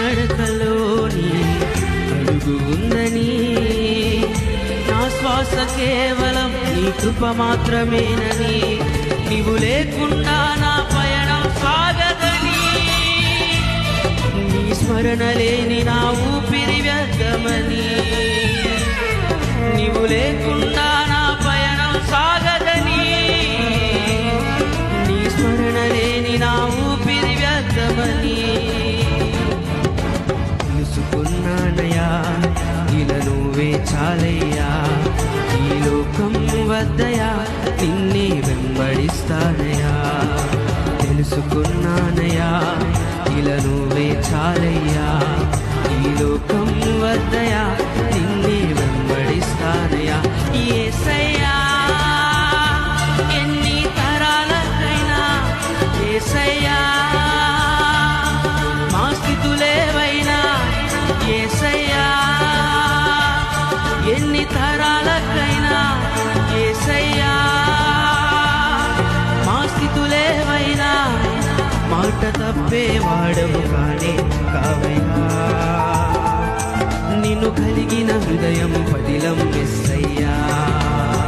నడకలోని అడుగు ఉందని, నా శ్వాస కేవలం నీ కృప మాత్రమేనని, నీవు లేకుండా నా పయనం సాగదని, నీ స్మరణ లేని నా ఊపిరి వ్యర్థమని, నీవు లేకుండా నా పయనం సాగదని, నీ స్మరణ లేని నా ఊపిరి వ్యర్థమని తెలుసుకున్నానయ్యా. ఇలా నువ్వే చాలయ్యా, ఈ లోకం వద్దయా నిన్నే వెంబడిస్తానయ్యా. తెలుసుకున్నానయ్యా, ఇలా నువ్వే చాలయ్యా, ఈ లోకం వద్దయా నిన్నే వెంబడిస్తానయ్యా. యేసయ్యా ఎన్ని తరాలకైనా, యేసయ్యా మా స్థితులేవైనా, యేసయ్యా ఎన్ని తరాలకైనా, యేసయ్యా మా స్థితులేవైనా, మాట తప్పే వాడవు కానే కావయ్యా.